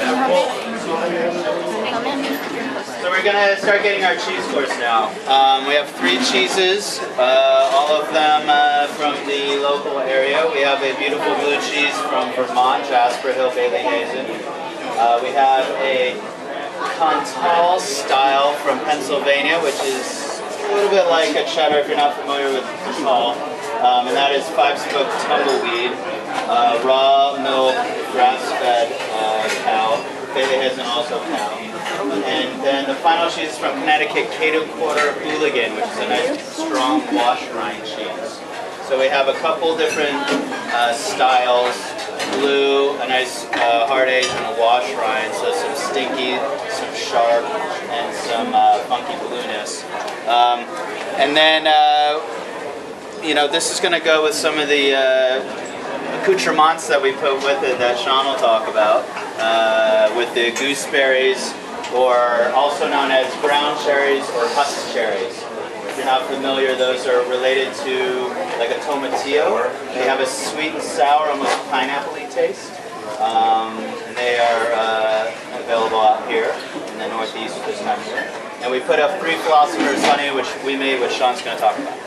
So we're gonna start getting our cheese course now. We have 3 cheeses, all of them from the local area. We have a beautiful blue cheese from Vermont, Jasper Hill Bailey Hazen. We have a Cantal style from Pennsylvania, which is a little bit like a cheddar if you're not familiar with Cantal. And that is 5-spoke tumbleweed, raw milk, grass-fed cow. Bailey Hazen also cow. And then the final cheese is from Connecticut, Cato Quarter Hooligan, which is a nice strong wash rind cheese. So we have a couple different styles. Blue, a nice hard age and a wash rind, so some stinky, some sharp, and some funky blueness. And then, you know, this is going to go with some of the accoutrements that we put with it that Sean will talk about, with the gooseberries, or also known as ground cherries or husk cherries. If you're not familiar, those are related to like a tomatillo. They have a sweet and sour, almost pineapple-y taste. And they are available out here in the Northeast this time of year. And we put up 3 philosophers honey, which we made, which Sean's going to talk about.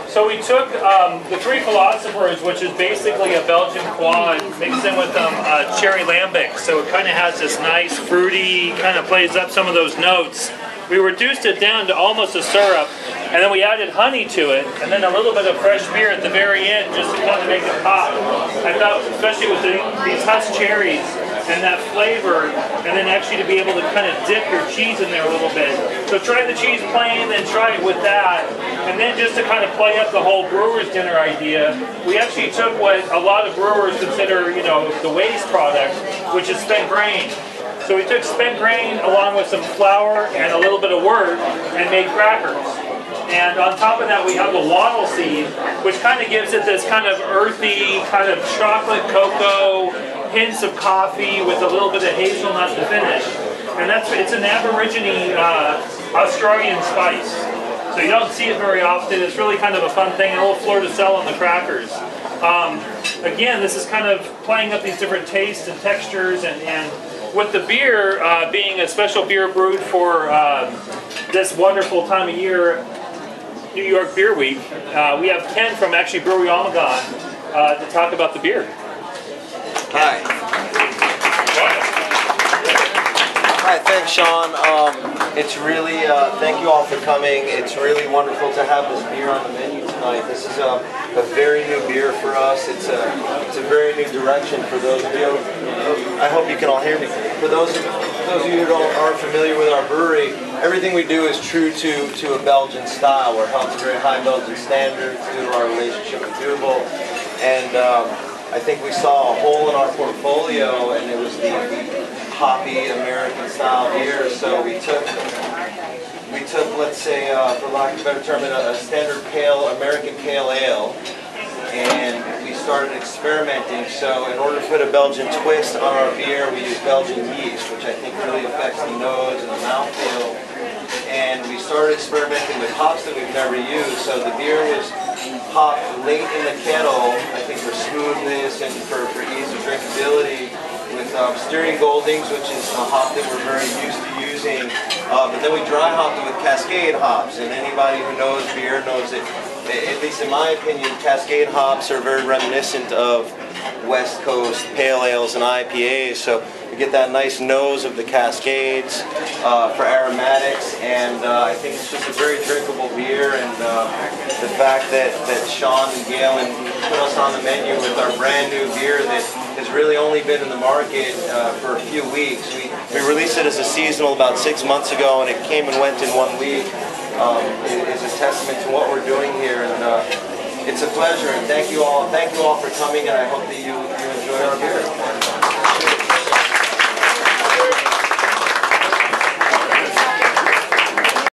So we took the 3 philosophers, which is basically a Belgian quad, mixed in with cherry lambic. So it kind of has this nice fruity, kind of plays up some of those notes. We reduced it down to almost a syrup, and then we added honey to it, and then a little bit of fresh beer at the very end, just to kind of make it pop. I thought, especially with these husk cherries and that flavor, and then actually to be able to kind of dip your cheese in there a little bit. So try the cheese plain, then try it with that, and then just to kind of play up the whole brewer's dinner idea, we actually took what a lot of brewers consider, you know, the waste product, which is spent grain. So we took spent grain along with some flour and a little bit of wort and made crackers. And on top of that we have the wattle seed, which kind of gives it this kind of earthy, kind of chocolate cocoa, hints of coffee with a little bit of hazelnut to finish. And it's an Aborigine Australian spice. So you don't see it very often. It's really kind of a fun thing, a little fleur de sel on the crackers. Again, this is kind of playing up these different tastes and textures, and with the beer being a special beer brewed for this wonderful time of year, New York Beer Week, we have Ken from actually Brewery Omegon to talk about the beer. Hi. Hi, thanks Sean. It's really, thank you all for coming. It's really wonderful to have this beer on the menu tonight. This is a very new beer for us. It's a very new direction for those of you. I hope you can all hear me. For those of you who aren't familiar with our brewery, everything we do is true to a Belgian style. We're held to very high Belgian standards due to our relationship with Duvel. And I think we saw a hole in our portfolio, and it was the hoppy American style beer. So we took, let's say, for lack of a better term, a standard American pale ale, and we started experimenting. So in order to put a Belgian twist on our beer, we use Belgian yeast, which I think really affects the nose and the mouthfeel. And we started experimenting with hops that we've never used. So the beer was hopped late in the kettle, I think for smoothness and for ease of drinkability, with Styrian Goldings, which is a hop that we're very used to using. But then we dry hopped it with Cascade hops, and anybody who knows beer knows that, at least in my opinion, Cascade hops are very reminiscent of West Coast pale ales and IPAs. So we get that nice nose of the Cascades for aromatics, and I think it's just a very drinkable beer. And the fact that Sean and Galen put us on the menu with our brand new beer that has really only been in the market for a few weeks. We released it as a seasonal about 6 months ago, and it came and went in 1 week. Is a testament to what we're doing here, and it's a pleasure. And thank you all for coming, and I hope that you enjoy our beer.